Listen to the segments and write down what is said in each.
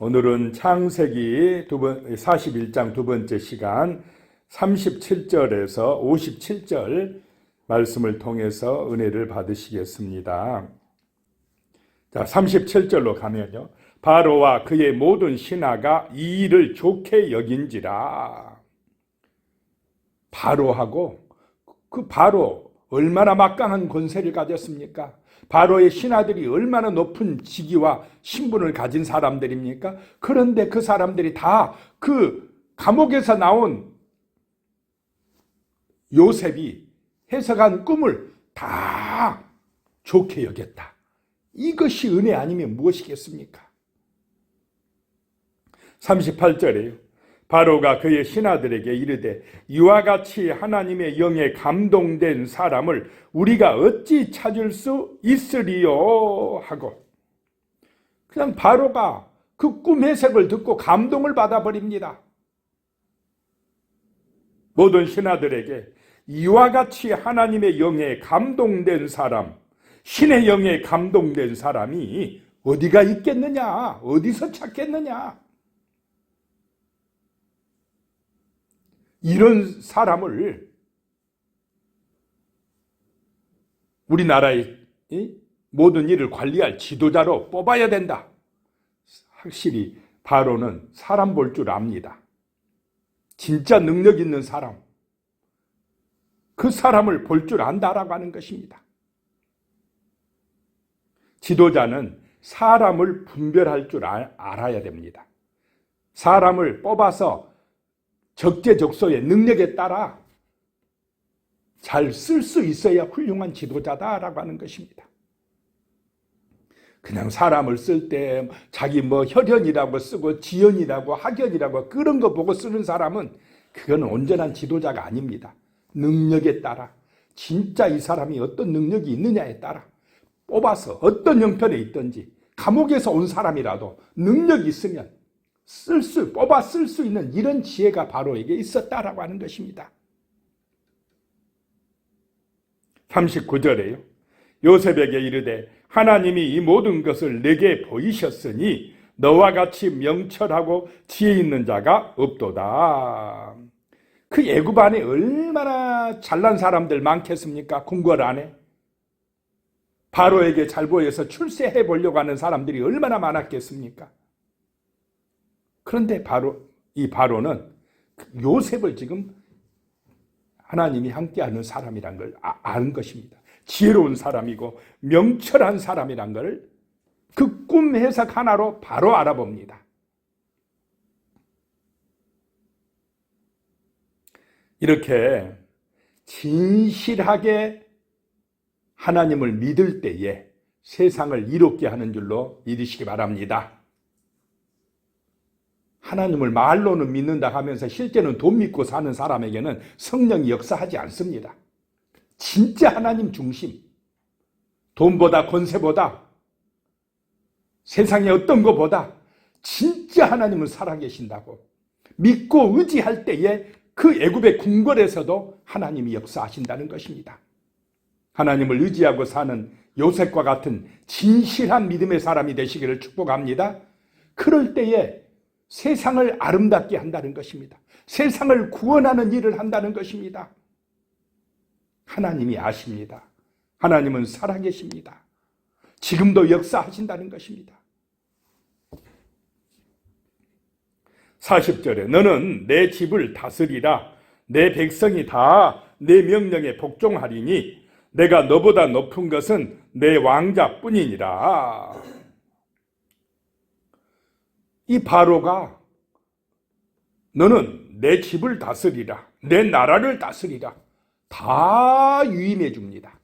오늘은 창세기 41장 두 번째 시간 37절에서 57절 말씀을 통해서 은혜를 받으시겠습니다. 자, 37절로 가면요. 바로와 그의 모든 신하가 이 일을 좋게 여긴지라. 바로하고 그 바로 얼마나 막강한 권세를 가졌습니까? 바로의 신하들이 얼마나 높은 직위와 신분을 가진 사람들입니까? 그런데 그 사람들이 다 그 감옥에서 나온 요셉이 해석한 꿈을 다 좋게 여겼다. 이것이 은혜 아니면 무엇이겠습니까? 38절에요. 바로가 그의 신하들에게 이르되 이와 같이 하나님의 영에 감동된 사람을 우리가 어찌 찾을 수 있으리요 하고, 그냥 바로가 그 꿈 해석을 듣고 감동을 받아버립니다. 모든 신하들에게 이와 같이 하나님의 영에 감동된 사람, 신의 영에 감동된 사람이 어디가 있겠느냐, 어디서 찾겠느냐, 이런 사람을 우리나라의 모든 일을 관리할 지도자로 뽑아야 된다. 확실히 바로는 사람 볼 줄 압니다. 진짜 능력 있는 사람, 그 사람을 볼 줄 안다라고 하는 것입니다. 지도자는 사람을 분별할 줄 알아야 됩니다. 사람을 뽑아서 적재적소의 능력에 따라 잘 쓸 수 있어야 훌륭한 지도자다라고 하는 것입니다. 그냥 사람을 쓸 때 자기 혈연이라고 쓰고 지연이라고 학연이라고 그런 거 보고 쓰는 사람은 그건 온전한 지도자가 아닙니다. 능력에 따라, 진짜 이 사람이 어떤 능력이 있느냐에 따라 뽑아서 어떤 형편에 있든지, 감옥에서 온 사람이라도 능력이 있으면 뽑아 쓸 수 있는 이런 지혜가 바로에게 있었다라고 하는 것입니다. 39절에요. 요셉에게 이르되 하나님이 이 모든 것을 내게 보이셨으니 너와 같이 명철하고 지혜 있는 자가 없도다. 그 애굽 안에 얼마나 잘난 사람들 많겠습니까? 궁궐 안에 바로에게 잘 보여서 출세해 보려고 하는 사람들이 얼마나 많았겠습니까? 그런데 이 바로는 요셉을 지금 하나님이 함께하는 사람이란 걸 아는 것입니다. 지혜로운 사람이고 명철한 사람이란 걸 그 꿈 해석 하나로 바로 알아봅니다. 이렇게 진실하게 하나님을 믿을 때에 세상을 이롭게 하는 줄로 믿으시기 바랍니다. 하나님을 말로는 믿는다 하면서 실제는 돈 믿고 사는 사람에게는 성령이 역사하지 않습니다. 진짜 하나님 중심, 돈보다 권세보다 세상의 어떤 것보다 진짜 하나님은 살아계신다고 믿고 의지할 때에 그 애굽의 궁궐에서도 하나님이 역사하신다는 것입니다. 하나님을 의지하고 사는 요셉과 같은 진실한 믿음의 사람이 되시기를 축복합니다. 그럴 때에 세상을 아름답게 한다는 것입니다. 세상을 구원하는 일을 한다는 것입니다. 하나님이 아십니다. 하나님은 살아계십니다. 지금도 역사하신다는 것입니다. 40절에 너는 내 집을 다스리라. 내 백성이 다 내 명령에 복종하리니 내가 너보다 높은 것은 내 왕자뿐이니라. 이 바로가 너는 내 집을 다스리라, 내 나라를 다스리라 다 위임해 줍니다.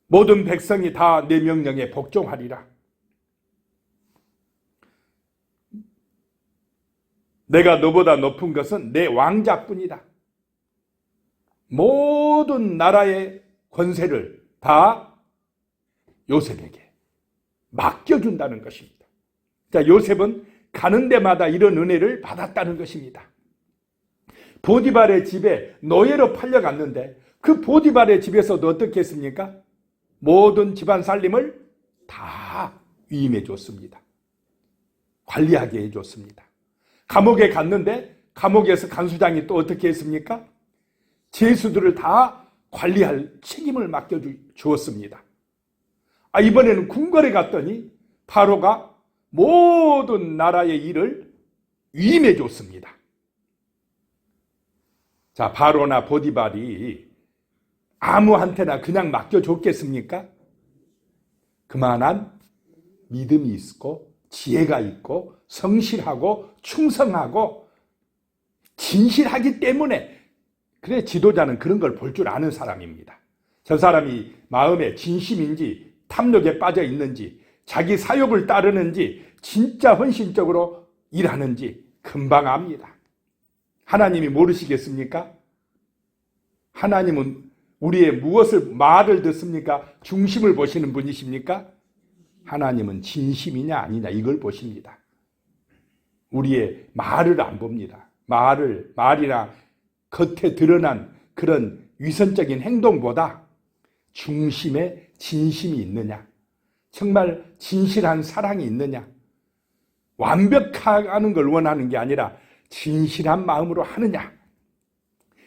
모든 백성이 다 내 명령에 복종하리라. 내가 너보다 높은 것은 내 왕자뿐이다. 모든 나라의 권세를 다 요셉에게 맡겨준다는 것입니다. 자, 요셉은 가는 데마다 이런 은혜를 받았다는 것입니다. 보디발의 집에 노예로 팔려갔는데 그 보디발의 집에서도 어떻게 했습니까? 모든 집안 살림을 다 위임해 줬습니다. 관리하게 해줬습니다. 감옥에 갔는데 감옥에서 간수장이 또 어떻게 했습니까? 죄수들을 다 관리할 책임을 맡겨주었습니다. 이번에는 궁궐에 갔더니 바로가 모든 나라의 일을 위임해 줬습니다. 자, 바로나 보디발이 아무한테나 그냥 맡겨줬겠습니까? 그만한 믿음이 있고 지혜가 있고 성실하고 충성하고 진실하기 때문에, 그래 지도자는 그런 걸 볼 줄 아는 사람입니다. 저 사람이 마음에 진심인지 탐욕에 빠져 있는지 자기 사욕을 따르는지 진짜 헌신적으로 일하는지 금방 압니다. 하나님이 모르시겠습니까? 하나님은 우리의 무엇을 말을 듣습니까? 중심을 보시는 분이십니까? 하나님은 진심이냐 아니냐 이걸 보십니다. 우리의 말을 안 봅니다. 말이나 겉에 드러난 그런 위선적인 행동보다 중심에 진심이 있느냐, 정말 진실한 사랑이 있느냐, 완벽하는 걸 원하는 게 아니라 진실한 마음으로 하느냐,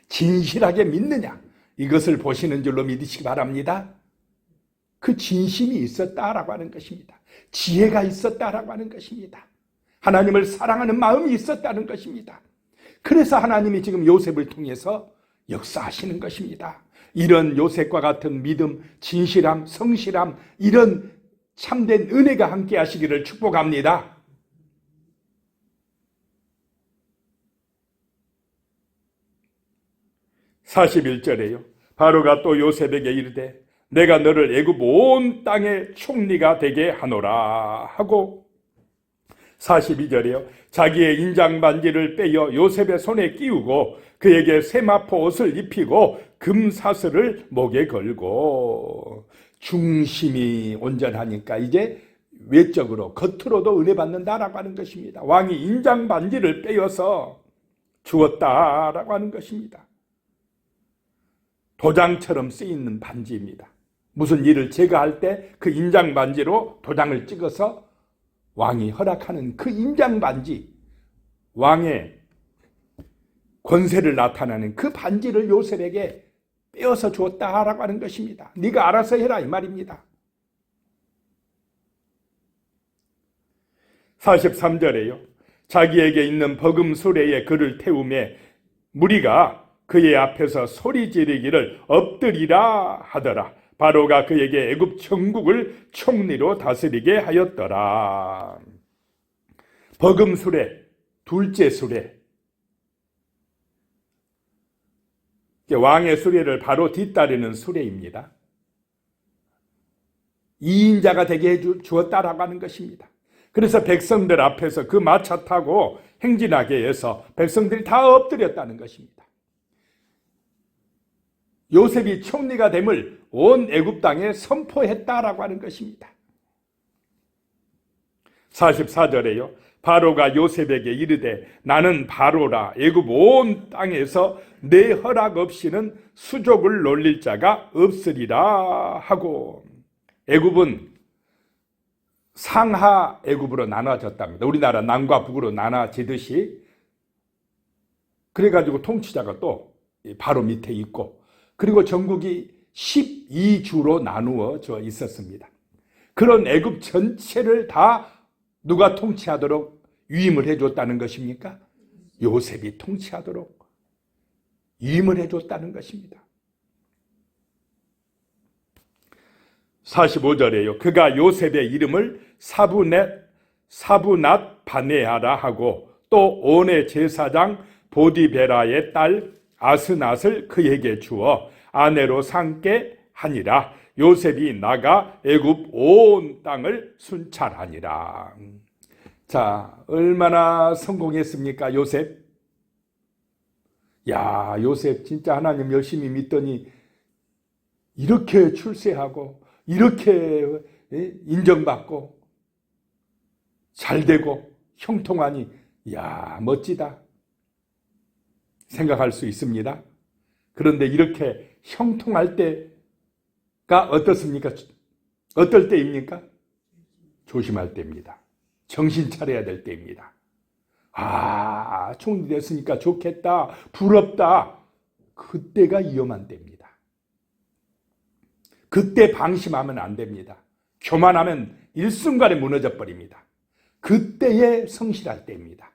진실하게 믿느냐, 이것을 보시는 줄로 믿으시기 바랍니다. 그 진심이 있었다라고 하는 것입니다. 지혜가 있었다라고 하는 것입니다. 하나님을 사랑하는 마음이 있었다는 것입니다. 그래서 하나님이 지금 요셉을 통해서 역사하시는 것입니다. 이런 요셉과 같은 믿음, 진실함, 성실함, 이런 참된 은혜가 함께 하시기를 축복합니다. (41절에요) 바로가 또 요셉에게 이르되 내가 너를 애굽 온 땅의 총리가 되게 하노라 하고, 42절에요 자기의 인장 반지를 빼어 요셉의 손에 끼우고 그에게 세마포 옷을 입히고 금사슬을 목에 걸고, 중심이 온전하니까 이제 외적으로 겉으로도 은혜 받는다라고 하는 것입니다. 왕이 인장 반지를 빼어서 주었다라고 하는 것입니다. 도장처럼 쓰이는 반지입니다. 무슨 일을 제거할 때 그 인장 반지로 도장을 찍어서 왕이 허락하는 그 인장 반지, 왕의 권세를 나타내는 그 반지를 요셉에게 빼어서 주었다라고 하는 것입니다. 네가 알아서 해라 이 말입니다. 43절에요 자기에게 있는 버금 수레에 그를 태우매 무리가 그의 앞에서 소리 지르기를 엎드리라 하더라. 바로가 그에게 애굽 천국을 총리로 다스리게 하였더라. 버금 수레, 둘째 수레, 왕의 수레를 바로 뒤따르는 수레입니다. 2인자가 되게 해주었다라고 하는 것입니다. 그래서 백성들 앞에서 그 마차 타고 행진하게 해서 백성들이 다 엎드렸다는 것입니다. 요셉이 총리가 됨을 온 애굽 땅에 선포했다라고 하는 것입니다. 44절에요 바로가 요셉에게 이르되 나는 바로라 애굽 온 땅에서 내 허락 없이는 수족을 놀릴 자가 없으리라 하고, 애굽은 상하 애굽으로 나눠졌답니다. 우리나라 남과 북으로 나눠지듯이. 그래가지고 통치자가 또 바로 밑에 있고, 그리고 전국이 12주로 나누어져 있었습니다. 그런 애굽 전체를 다 누가 통치하도록 위임을 해줬다는 것입니까? 요셉이 통치하도록 위임을 해줬다는 것입니다. 45절에요 그가 요셉의 이름을 사부낫 바네아라 하고 또 온의 제사장 보디베라의 딸 아스낫을 그에게 주어 아내로 삼게 하니라. 요셉이 나가 애굽 온 땅을 순찰하니라. 자, 얼마나 성공했습니까 요셉? 야, 요셉 진짜 하나님 열심히 믿더니 이렇게 출세하고 이렇게 인정받고 잘되고 형통하니 야, 멋지다 생각할 수 있습니다. 그런데 이렇게 형통할 때가 어떻습니까? 어떨 때입니까? 조심할 때입니다. 정신 차려야 될 때입니다. 아, 총리 됐으니까 좋겠다, 부럽다. 그때가 위험한 때입니다. 그때 방심하면 안 됩니다. 교만하면 일순간에 무너져 버립니다. 그때에 성실할 때입니다.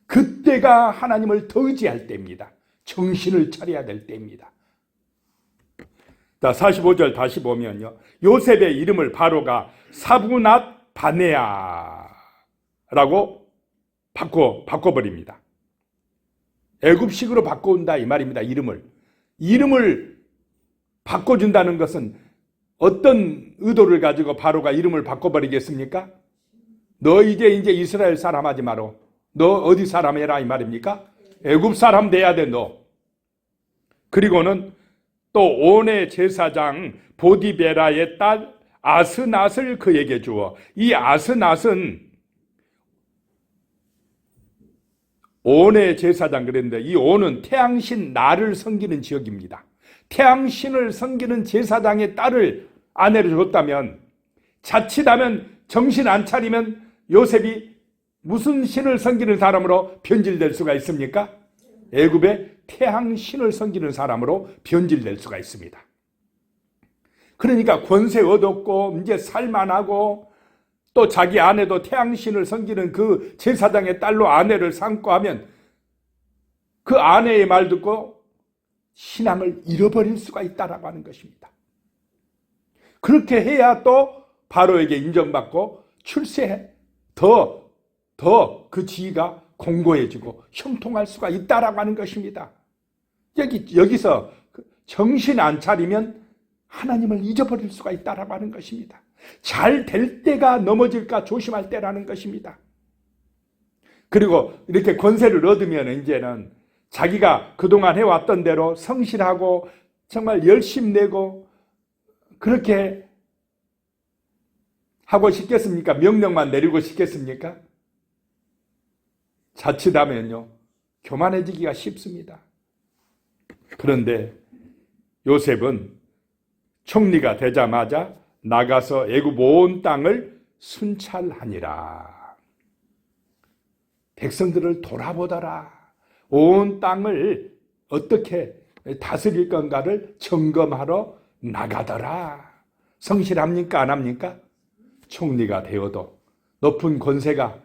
그때가 하나님을 더 의지할 때입니다. 정신을 차려야 될 때입니다. 자, 45절 다시 보면요, 요셉의 이름을 바로가 사브낫 바네아라고 바꿔버립니다. 애굽식으로 바꿔온다 이 말입니다. 이름을 바꿔준다는 것은 어떤 의도를 가지고 바로가 이름을 바꿔버리겠습니까? 너 이제 이스라엘 사람 하지 마라. 너 어디 사람 해라 이 말입니까? 애굽 사람 돼야 돼 너. 그리고는 또 온의 제사장 보디베라의 딸 아스낫을 그에게 주어. 이 아스낫은 온의 제사장 그랬는데, 이 온은 태양신 나를 섬기는 지역입니다. 태양신을 섬기는 제사장의 딸을 아내를 줬다면, 자칫하면 정신 안 차리면 요셉이 무슨 신을 섬기는 사람으로 변질될 수가 있습니까? 애굽의 태양신을 섬기는 사람으로 변질될 수가 있습니다. 그러니까 권세 얻었고 이제 살만하고 또 자기 아내도 태양신을 섬기는 그 제사장의 딸로 아내를 삼고 하면 그 아내의 말 듣고 신앙을 잃어버릴 수가 있다라고 하는 것입니다. 그렇게 해야 또 바로에게 인정받고 출세해 더 그 지위가 공고해지고 형통할 수가 있다라고 하는 것입니다. 여기서 정신 안 차리면 하나님을 잊어버릴 수가 있다라고 하는 것입니다. 잘 될 때가 넘어질까 조심할 때라는 것입니다. 그리고 이렇게 권세를 얻으면 이제는 자기가 그동안 해왔던 대로 성실하고 정말 열심 내고 그렇게 하고 싶겠습니까? 명령만 내리고 싶겠습니까? 자칫하면요, 교만해지기가 쉽습니다. 그런데 요셉은 총리가 되자마자 나가서 애굽 온 땅을 순찰하니라. 백성들을 돌아보더라. 온 땅을 어떻게 다스릴 건가를 점검하러 나가더라. 성실합니까? 안 합니까? 총리가 되어도 높은 권세가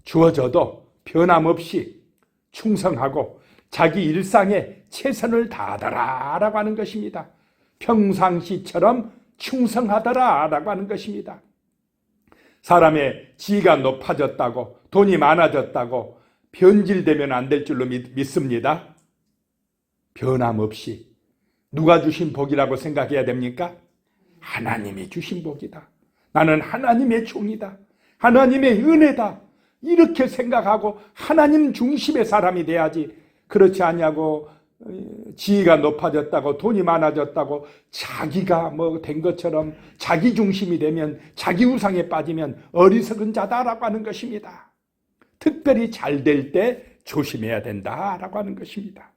주어져도 변함없이 충성하고 자기 일상에 최선을 다하더라 라고 하는 것입니다. 평상시처럼 충성하더라 라고 하는 것입니다. 사람의 지위가 높아졌다고 돈이 많아졌다고 변질되면 안 될 줄로 믿습니다. 변함없이 누가 주신 복이라고 생각해야 됩니까? 하나님이 주신 복이다. 나는 하나님의 종이다. 하나님의 은혜다. 이렇게 생각하고 하나님 중심의 사람이 돼야지. 그렇지 않냐고 지위가 높아졌다고 돈이 많아졌다고 자기가 뭐 된 것처럼 자기 중심이 되면 자기 우상에 빠지면 어리석은 자다라고 하는 것입니다. 특별히 잘 될 때 조심해야 된다라고 하는 것입니다.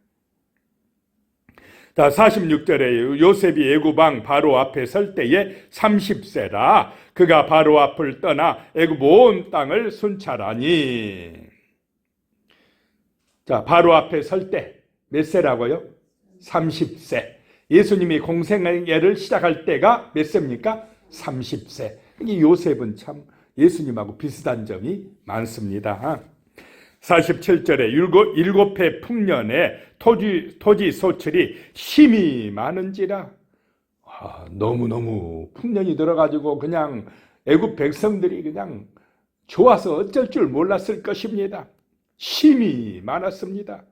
자, 46절에 요셉이 애굽 왕 바로 앞에 설 때에 30세라. 그가 바로 앞을 떠나 애굽 온 땅을 순찰하니. 자, 바로 앞에 설 때 몇 세라고요? 30세. 예수님이 공생애를 시작할 때가 몇 세입니까? 30세. 이 요셉은 참 예수님하고 비슷한 점이 많습니다. 47절에 일곱 해 풍년에 토지 소출이 힘이 많은지라. 너무너무 풍년이 들어가지고 그냥 애굽 백성들이 그냥 좋아서 어쩔 줄 몰랐을 것입니다. 힘이 많았습니다.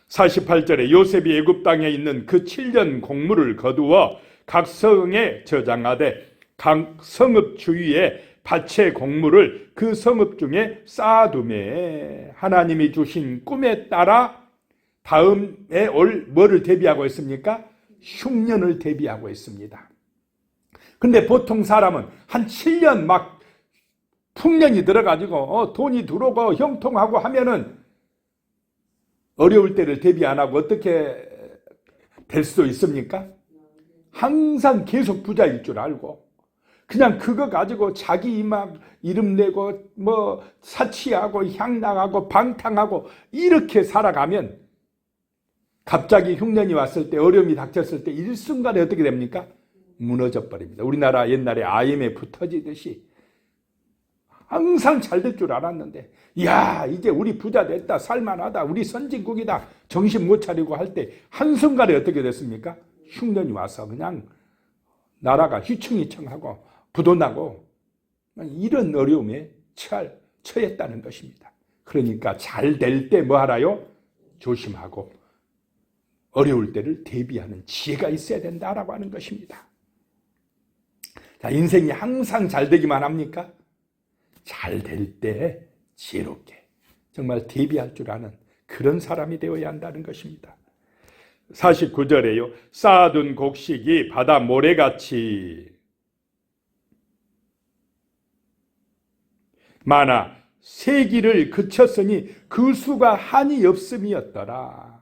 48절에 요셉이 애굽 땅에 있는 그 7년 공물을 거두어 각 성에 저장하되 각 성읍 주위에 밭의 곡물을 그 성읍 중에 쌓아두매 하나님이 주신 꿈에 따라 다음에 올 뭐를 대비하고 있습니까? 흉년을 대비하고 있습니다. 근데 보통 사람은 한 7년 막 풍년이 들어가지고 돈이 들어오고 형통하고 하면은 어려울 때를 대비 안 하고 어떻게 될 수도 있습니까? 항상 계속 부자일 줄 알고 그냥 그거 가지고 자기 막 이름 내고 뭐 사치하고 향락하고 방탕하고 이렇게 살아가면 갑자기 흉년이 왔을 때, 어려움이 닥쳤을 때 일순간에 어떻게 됩니까? 무너져 버립니다. 우리나라 옛날에 IMF 터지듯이 항상 잘 될 줄 알았는데, 야, 이제 우리 부자 됐다, 살만하다, 우리 선진국이다, 정신 못 차리고 할 때 한순간에 어떻게 됐습니까? 흉년이 와서 그냥 나라가 휘청휘청하고 부도나고 이런 어려움에 처했다는 것입니다. 그러니까 잘 될 때 뭐 하라요? 조심하고 어려울 때를 대비하는 지혜가 있어야 된다라고 하는 것입니다. 자, 인생이 항상 잘 되기만 합니까? 잘 될 때 지혜롭게 정말 대비할 줄 아는 그런 사람이 되어야 한다는 것입니다. 49절에요. 쌓아둔 곡식이 바다 모래같이 많아 세기를 그쳤으니 그 수가 한이 없음이었더라.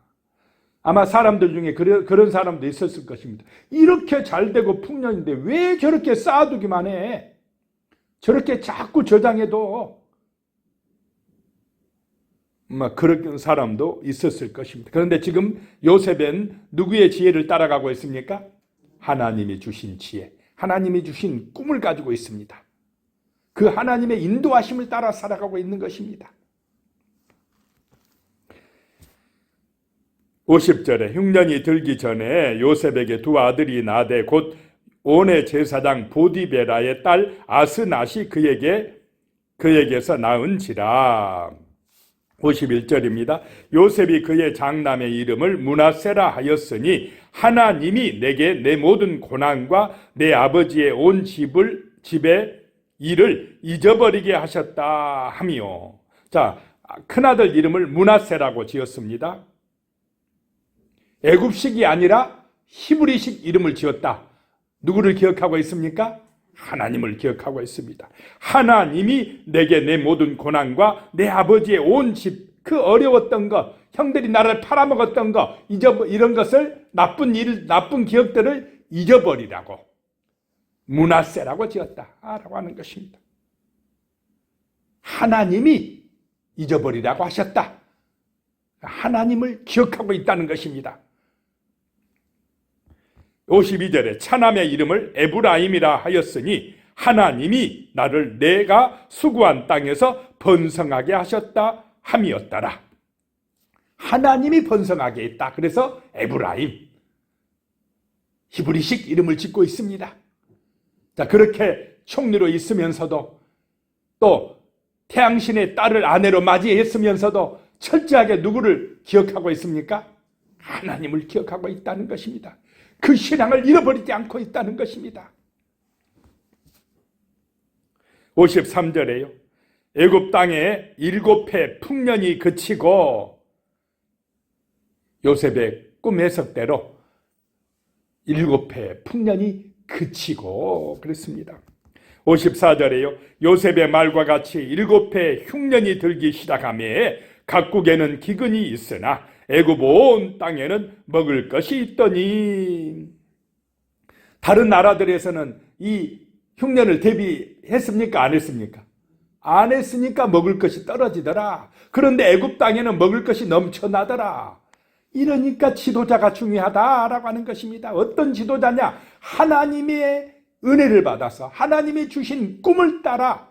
아마 사람들 중에 그런 사람도 있었을 것입니다. 이렇게 잘 되고 풍년인데 왜 저렇게 쌓아두기만 해? 저렇게 자꾸 저장해도 그런 사람도 있었을 것입니다. 그런데 지금 요셉은 누구의 지혜를 따라가고 있습니까? 하나님이 주신 지혜, 하나님이 주신 꿈을 가지고 있습니다. 그 하나님의 인도하심을 따라 살아가고 있는 것입니다. 50절에 흉년이 들기 전에 요셉에게 두 아들이 나되 곧 온의 제사장 보디베라의 딸 아스낫이 그에게서 낳은지라. 51절입니다. 요셉이 그의 장남의 이름을 므낫세라 하였으니 하나님이 내게 내 모든 고난과 내 아버지의 온 집의 일을 잊어버리게 하셨다 하며. 자, 큰아들 이름을 므낫세라고 지었습니다. 애굽식이 아니라 히브리식 이름을 지었다. 누구를 기억하고 있습니까? 하나님을 기억하고 있습니다. 하나님이 내게 내 모든 고난과 내 아버지의 온 집, 그 어려웠던 것, 형들이 나를 팔아먹었던 것, 이런 것을 나쁜 기억들을 잊어버리라고 므낫세라고 지었다라고 하는 것입니다. 하나님이 잊어버리라고 하셨다. 하나님을 기억하고 있다는 것입니다. 52절에 차남의 이름을 에브라임이라 하였으니 하나님이 나를 내가 수고한 땅에서 번성하게 하셨다 함이었더라. 하나님이 번성하게 했다. 그래서 에브라임, 히브리식 이름을 짓고 있습니다. 자, 그렇게 총리로 있으면서도 또 태양신의 딸을 아내로 맞이했으면서도 철저하게 누구를 기억하고 있습니까? 하나님을 기억하고 있다는 것입니다. 그 신앙을 잃어버리지 않고 있다는 것입니다. 53절에요. 애굽 땅에 7해 풍년이 그치고 요셉의 꿈 해석대로 7해 풍년이 그치고 그랬습니다. 54절에요. 요셉의 말과 같이 7해 흉년이 들기 시작하매 각국에는 기근이 있으나 애굽 온 땅에는 먹을 것이 있더니. 다른 나라들에서는 이 흉년을 대비했습니까? 안 했습니까? 안 했으니까 먹을 것이 떨어지더라. 그런데 애굽 땅에는 먹을 것이 넘쳐나더라. 이러니까 지도자가 중요하다라고 하는 것입니다. 어떤 지도자냐? 하나님의 은혜를 받아서 하나님이 주신 꿈을 따라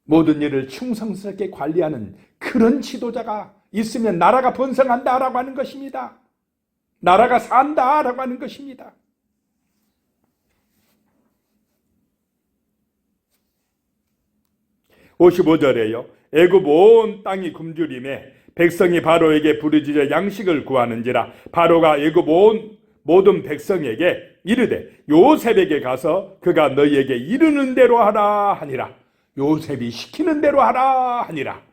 모든 일을 충성스럽게 관리하는 그런 지도자가 있으면 나라가 번성한다라고 하는 것입니다. 나라가 산다라고 하는 것입니다. 55절에요. 애굽 온 땅이 굶주림에 백성이 바로에게 부르짖어 양식을 구하는지라. 바로가 애굽 온 모든 백성에게 이르되 요셉에게 가서 그가 너희에게 이르는 대로 하라 하니라. 요셉이 시키는 대로 하라 하니라.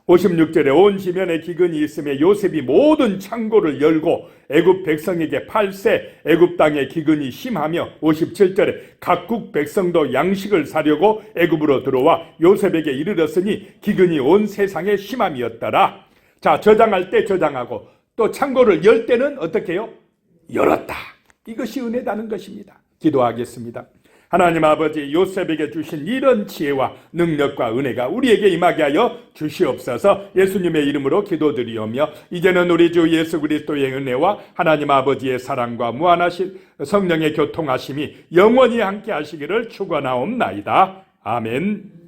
56절에 온 지면에 기근이 있음에 요셉이 모든 창고를 열고 애굽 백성에게 팔세. 애굽 땅에 기근이 심하며 57절에 각국 백성도 양식을 사려고 애굽으로 들어와 요셉에게 이르렀으니 기근이 온 세상에 심함이었더라. 자, 저장할 때 저장하고 또 창고를 열 때는 어떻게 해요? 열었다. 이것이 은혜다는 것입니다. 기도하겠습니다. 하나님 아버지, 요셉에게 주신 이런 지혜와 능력과 은혜가 우리에게 임하게 하여 주시옵소서. 예수님의 이름으로 기도드리오며 이제는 우리 주 예수 그리스도의 은혜와 하나님 아버지의 사랑과 무한하신 성령의 교통하심이 영원히 함께 하시기를 축원하옵나이다. 아멘.